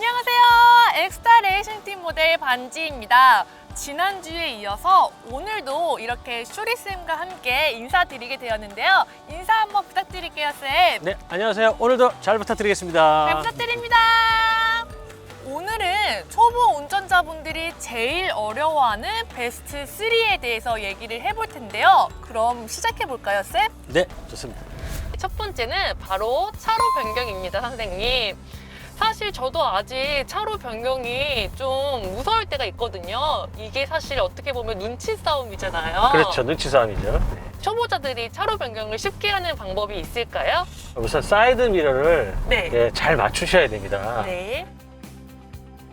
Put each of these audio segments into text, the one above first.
안녕하세요. 엑스타 레이싱팀 모델 반지입니다. 지난주에 이어서 오늘도 이렇게 쇼리쌤과 함께 인사드리게 되었는데요. 인사 한번 부탁드릴게요, 쌤. 네, 안녕하세요. 오늘도 잘 부탁드리겠습니다. 잘 부탁드립니다. 오늘은 초보 운전자분들이 제일 어려워하는 베스트 3에 대해서 얘기를 해볼 텐데요. 그럼 시작해 볼까요, 쌤? 네, 좋습니다. 첫 번째는 바로 차로 변경입니다, 선생님. 사실 저도 아직 차로 변경이 좀 무서울 때가 있거든요. 이게 사실 어떻게 보면 눈치 싸움이잖아요. 그렇죠, 눈치 싸움이죠. 네. 초보자들이 차로 변경을 쉽게 하는 방법이 있을까요? 우선 사이드 미러를 네. 잘 맞추셔야 됩니다. 네.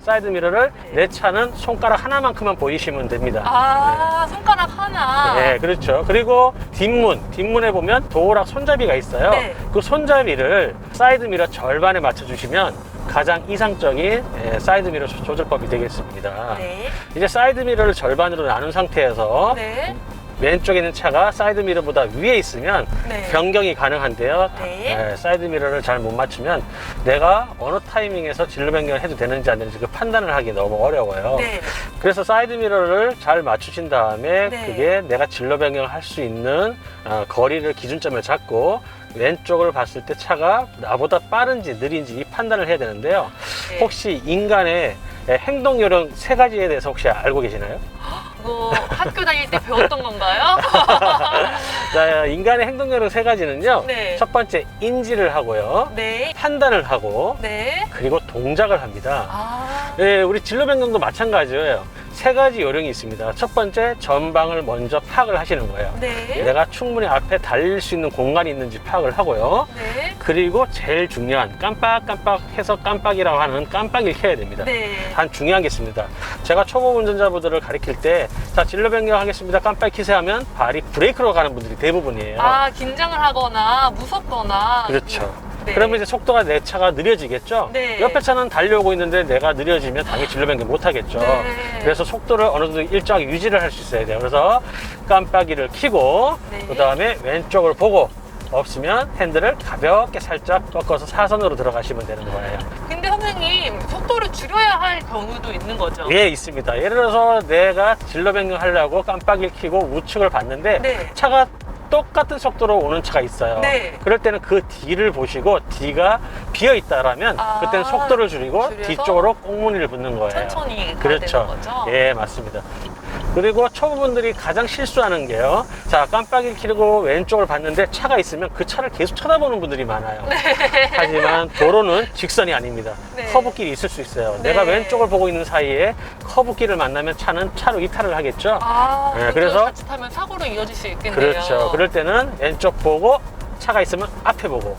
사이드 미러를 네. 내 차는 손가락 하나만큼만 보이시면 됩니다. 아, 손가락 하나. 네, 그렇죠. 그리고 뒷문에 보면 도어락 손잡이가 있어요. 네. 그 손잡이를 사이드 미러 절반에 맞춰주시면 가장 이상적인 사이드 미러 조절법이 되겠습니다. 네. 이제 사이드 미러를 절반으로 나눈 상태에서 네. 왼쪽에 있는 차가 사이드 미러보다 위에 있으면 네. 변경이 가능한데요. 네. 사이드 미러를 잘 못 맞추면 내가 어느 타이밍에서 진로 변경을 해도 되는지 안 되는지 그 판단을 하기 너무 어려워요. 네. 그래서 사이드 미러를 잘 맞추신 다음에 네. 그게 내가 진로 변경을 할 수 있는 거리를 기준점을 잡고 왼쪽을 봤을 때 차가 나보다 빠른지 느린지 이 판단을 해야 되는데요. 네. 혹시 인간의 행동 요령 3가지에 대해서 혹시 알고 계시나요? 이거 학교 다닐 때 배웠던 건가요? 자, 인간의 행동 요령 3가지는요. 네. 첫 번째 인지를 하고요. 네. 판단을 하고 네. 그리고 동작을 합니다. 아. 네, 우리 진로 변경도 마찬가지예요. 3가지 요령이 있습니다. 첫 번째, 전방을 먼저 파악을 하시는 거예요. 네. 내가 충분히 앞에 달릴 수 있는 공간이 있는지 파악을 하고요. 네. 그리고 제일 중요한 깜빡깜빡해서 깜빡이라고 하는 깜빡이를 켜야 됩니다. 네. 단 중요한 게 있습니다. 제가 초보 운전자분들을 가르칠 때, 자, 진로 변경하겠습니다. 깜빡이 켜세요 하면 발이 브레이크로 가는 분들이 대부분이에요. 아, 긴장을 하거나 무섭거나. 그렇죠. 네. 그러면 이제 속도가 내 차가 느려지겠죠? 네. 옆에 차는 달려오고 있는데 내가 느려지면 당연히 진로 변경 못 하겠죠. 네. 그래서 속도를 어느 정도 일정하게 유지를 할 수 있어야 돼요. 그래서 깜빡이를 켜고, 네. 그 다음에 왼쪽을 보고, 없으면 핸들을 가볍게 살짝 꺾어서 사선으로 들어가시면 되는 거예요. 근데 선생님, 속도를 줄여야 할 경우도 있는 거죠? 예, 있습니다. 예를 들어서 내가 진로 변경하려고 깜빡이를 켜고 우측을 봤는데 네. 차가 똑같은 속도로 오는 차가 있어요. 네. 그럴 때는 그 뒤를 보시고 뒤가 비어 있다라면 아, 그때는 속도를 줄이고 줄여서 뒤쪽으로 꽁무니를 붙는 거예요. 천천히 가야 그렇죠. 되는 거죠? 예, 맞습니다. 그리고 초보분들이 가장 실수하는 게요. 자, 깜빡이 켜고 왼쪽을 봤는데 차가 있으면 그 차를 계속 쳐다보는 분들이 많아요. 하지만 도로는 직선이 아닙니다. 네. 커브길이 있을 수 있어요. 네. 내가 왼쪽을 보고 있는 사이에 커브길을 만나면 차는 차로 이탈을 하겠죠. 아, 네, 그래서 그래서 같이 타면 사고로 이어질 수 있겠네요. 그렇죠. 그럴 때는 왼쪽 보고 차가 있으면 앞에 보고.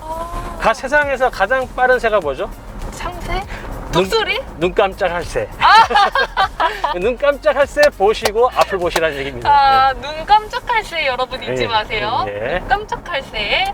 세상에서 가장 빠른 새가 뭐죠? 참새? 독수리? 눈 깜짝할 새. 아! 눈 깜짝할 새 보시고 앞을 보시라는 얘기입니다. 아, 눈 깜짝할 새 여러분 잊지 네. 마세요. 네. 눈 깜짝할 새.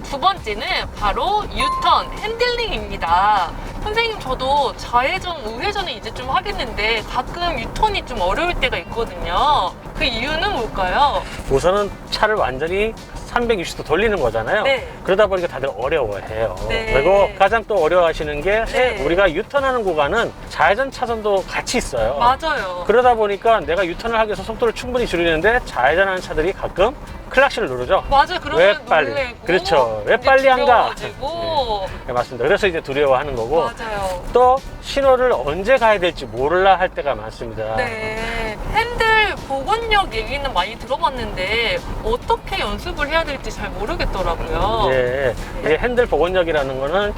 두 번째는 바로 유턴, 핸들링입니다. 선생님, 저도 좌회전, 우회전을 이제 좀 하겠는데 가끔 유턴이 좀 어려울 때가 있거든요. 그 이유는 뭘까요? 우선은 차를 완전히 360도 돌리는 거잖아요. 네. 그러다 보니까 다들 어려워해요. 네. 그리고 가장 또 어려워하시는 게 네. 우리가 유턴하는 구간은 좌회전 차선도 같이 있어요. 맞아요. 그러다 보니까 내가 유턴을 하기 위해서 속도를 충분히 줄이는데 좌회전하는 차들이 가끔 클락시를 누르죠. 맞아요. 그러면 왜 빨리? 놀래고 그렇죠. 왜 이제 빨리 안 가? 두려워지고. 네, 맞습니다. 그래서 이제 두려워하는 거고 맞아요. 또 신호를 언제 가야 될지 몰라 할 때가 많습니다. 네. 핸들 복원력 얘기는 많이 들어봤는데 어떻게 연습을 해야 될지 잘 모르겠더라고요. 예, 이 핸들 복원력이라는 거는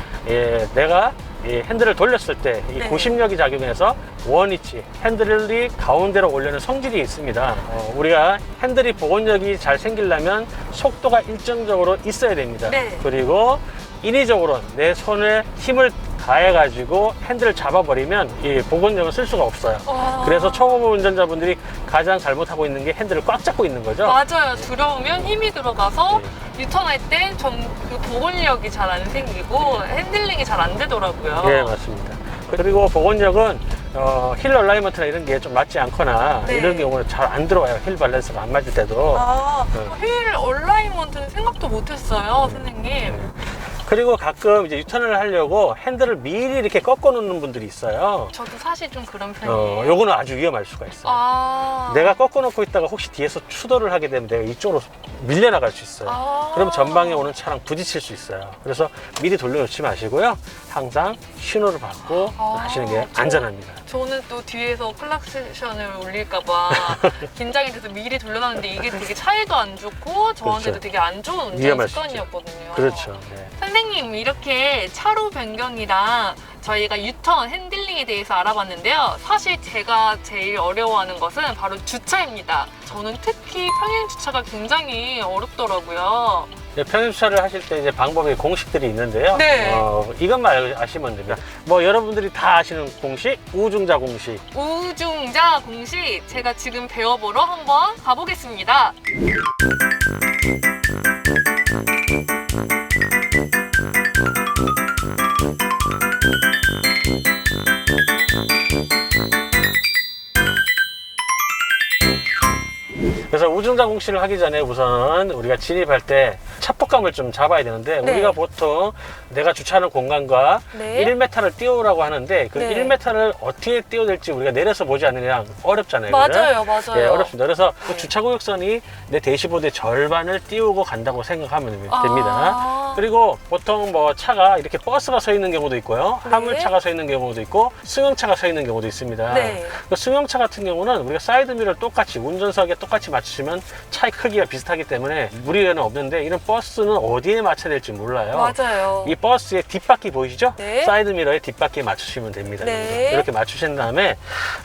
내가 이 핸들을 돌렸을 때 이 네. 고심력이 작용해서 원위치, 핸들이 가운데로 올려는 성질이 있습니다. 우리가 핸들이 복원력이 잘 생기려면 속도가 일정적으로 있어야 됩니다. 네. 그리고 인위적으로 내 손에 힘을 가해가지고 핸들을 잡아버리면 이 복원력을 쓸 수가 없어요. 와. 그래서 초보 운전자분들이 가장 잘못하고 있는 게 핸들을 꽉 잡고 있는 거죠. 맞아요. 두려우면 힘이 들어가서 네. 유턴할 때 그 복원력이 잘 안 생기고 핸들링이 잘 안 되더라고요. 예, 맞습니다. 그리고 복원력은 힐 얼라이먼트나 이런 게 좀 맞지 않거나 네. 이런 경우는 잘 안 들어와요. 힐 밸런스가 안 맞을 때도. 아, 휠 얼라이먼트는 생각도 못했어요, 선생님. 그리고 가끔 이제 유턴을 하려고 핸들을 미리 이렇게 꺾어 놓는 분들이 있어요. 저도 사실 좀 그런 편이에요. 요거는 아주 위험할 수가 있어요. 아. 내가 꺾어 놓고 있다가 혹시 뒤에서 추돌을 하게 되면 내가 이쪽으로 밀려나갈 수 있어요. 아. 그럼 전방에 오는 차랑 부딪힐 수 있어요. 그래서 미리 돌려놓지 마시고요. 항상 신호를 받고 하시는 게 안전합니다. 저는 또 뒤에서 클락션을 울릴까봐 긴장이 돼서 미리 돌려놨는데 이게 되게 차이도 안 좋고 저한테도 그렇죠. 되게 안 좋은 운전 위험할 수 습관이었거든요. 그렇죠. 네. 선생님, 이렇게 차로 변경이랑 저희가 유턴, 핸들링에 대해서 알아봤는데요. 사실 제가 제일 어려워하는 것은 바로 주차입니다. 저는 특히 평행 주차가 굉장히 어렵더라고요. 네, 평행 주차를 하실 때 이제 방법의 공식들이 있는데요. 네. 이것만 아시면 됩니다. 뭐 여러분들이 다 아시는 공식, 우중자 공식. 우중자 공식 제가 지금 배워보러 한번 가보겠습니다. 그래서 우중자 공식을 하기 전에 우선 우리가 진입할 때 차폭감을 좀 잡아야 되는데 네. 우리가 보통 내가 주차하는 공간과 네. 1m를 띄우라고 하는데 그 네. 1m를 어떻게 띄워야 될지 우리가 내려서 보지 않으면 어렵잖아요. 맞아요, 그죠? 맞아요. 예, 어렵습니다. 그래서 그 네. 주차구역선이 내 대시보드의 절반을 띄우고 간다고 생각하면 됩니다. 아. 그리고 보통 뭐 차가 이렇게 버스가 서 있는 경우도 있고요. 네. 화물차가 서 있는 경우도 있고 승용차가 서 있는 경우도 있습니다. 네. 그 승용차 같은 경우는 우리가 사이드미러를 똑같이 운전석에 똑같이 맞추시면 차의 크기가 비슷하기 때문에 무리는 없는데 이런 버스는 어디에 맞춰야 될지 몰라요. 맞아요. 이 버스의 뒷바퀴 보이시죠? 네. 사이드미러의 뒷바퀴에 맞추시면 됩니다. 네. 이렇게 맞추신 다음에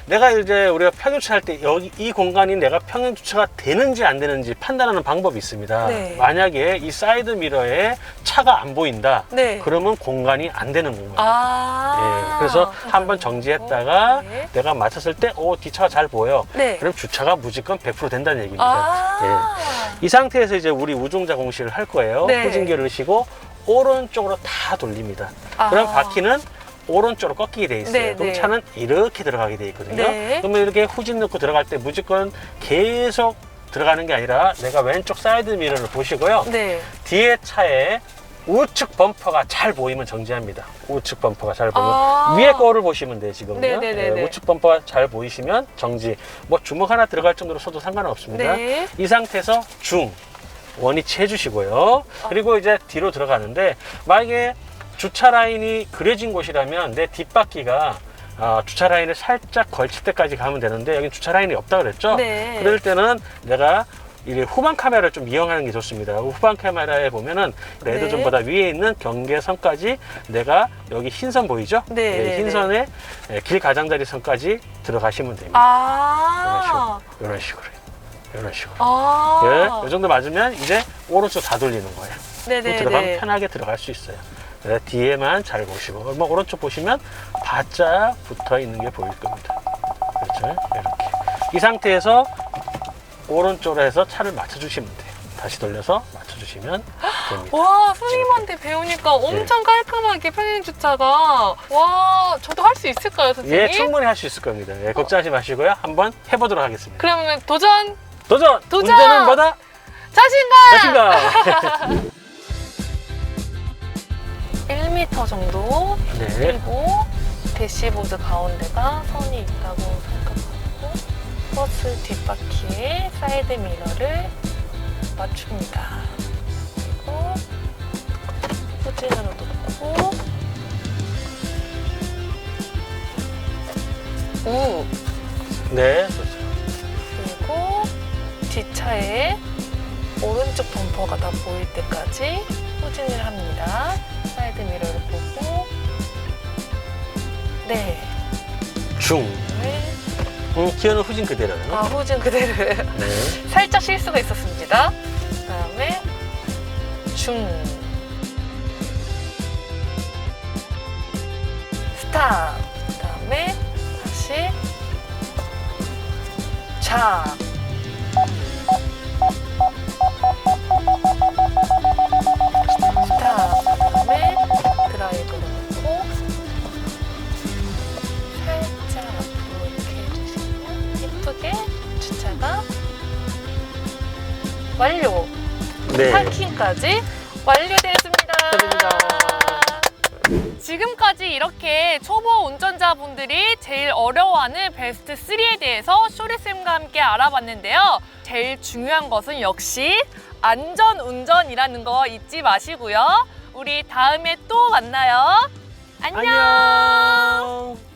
내가 이제 우리가 평행주차할 때 여기 이 공간이 내가 평행주차가 되는지 안 되는지 판단하는 방법이 있습니다. 네. 만약에 이 사이드미러에 차가 안 보인다. 네. 그러면 공간이 안 되는 공간. 아. 예, 그래서 한번 정지했다가 네. 내가 맞췄을 때 뒷차가 잘 보여. 네. 그럼 주차가 무조건 100% 된다는 얘기입니다. 아. 이 상태에서 이제 우리 우중자 공식을 할 거예요. 네. 후진기를 넣으시고 오른쪽으로 다 돌립니다. 아. 그럼 바퀴는 오른쪽으로 꺾이게 돼 있어요. 네, 그럼 네. 차는 이렇게 들어가게 돼 있거든요. 네. 그러면 이렇게 후진 넣고 들어갈 때 무조건 계속 들어가는 게 아니라 내가 왼쪽 사이드 미러를 보시고요. 네. 뒤에 차에 우측 범퍼가 잘 보이면 정지합니다. 우측 범퍼가 잘 보이면 아. 위에 거를 보시면 돼요. 지금요. 네네네네. 우측 범퍼가 잘 보이시면 정지. 뭐 주먹 하나 들어갈 정도로 써도 상관은 없습니다. 네. 이 상태에서 중 원위치 해주시고요. 그리고 이제 뒤로 들어가는데 만약에 주차 라인이 그려진 곳이라면 내 뒷바퀴가 주차 라인을 살짝 걸칠 때까지 가면 되는데 여기 주차 라인이 없다 그랬죠? 네. 그럴 때는 내가 이 후방 카메라를 좀 이용하는 게 좋습니다. 후방 카메라에 보면은 레드존보다 위에 있는 경계선까지 내가 여기 흰선 보이죠? 네, 네, 흰선에 길 가장자리 선까지 들어가시면 됩니다. 아. 이런 식으로. 아. 예, 이 정도 맞으면 이제 오른쪽 다 돌리는 거예요. 네네. 들어가면 편하게 들어갈 수 있어요. 그래서 뒤에만 잘 보시고, 뭐 오른쪽 보시면 바짝 붙어 있는 게 보일 겁니다. 그렇죠? 이렇게. 이 상태에서 오른쪽으로 해서 차를 맞춰주시면 돼요. 다시 돌려서 맞춰주시면 됩니다. 와, 선생님한테 배우니까 엄청 깔끔하게 평행주차가. 와, 저도 할 수 있을까요, 선생님? 예, 충분히 할 수 있을 겁니다. 예, 걱정하지 마시고요. 한번 해보도록 하겠습니다. 그러면 도전! 도전! 도전! 운전은 뭐다? 자신감! 자신감! 1m 정도 네. 그리고 대시보드 가운데가 선이 있다고 생각하고 버스 뒷바퀴에 사이드 미러를 맞춥니다. 그리고 후진으로 놓고 우 네, 좋죠. 그리고 뒷차에 오른쪽 범퍼가 다 보일 때까지 후진을 합니다. 사이드 미러를 보고 네. 중. 네. 기어는 후진 그대로요. 아, 후진 그대로. 네. 살짝 실수가 있었습니다. 그다음에 중. 스탑. 그다음에 다시 좌. 스탑. 그다음에 드라이브를 놓고 살짝 앞으로 이렇게 해주시면 예쁘게 주차가 완료. 네. 파킹까지 완료되었습니다. 축하드립니다. 지금까지 이렇게 초보 운전자분들이 제일 어려워하는 베스트 3에 대해서 쇼리쌤과 함께 알아봤는데요. 제일 중요한 것은 역시 안전 운전이라는 거 잊지 마시고요. 우리 다음에 또 만나요. 안녕. 안녕.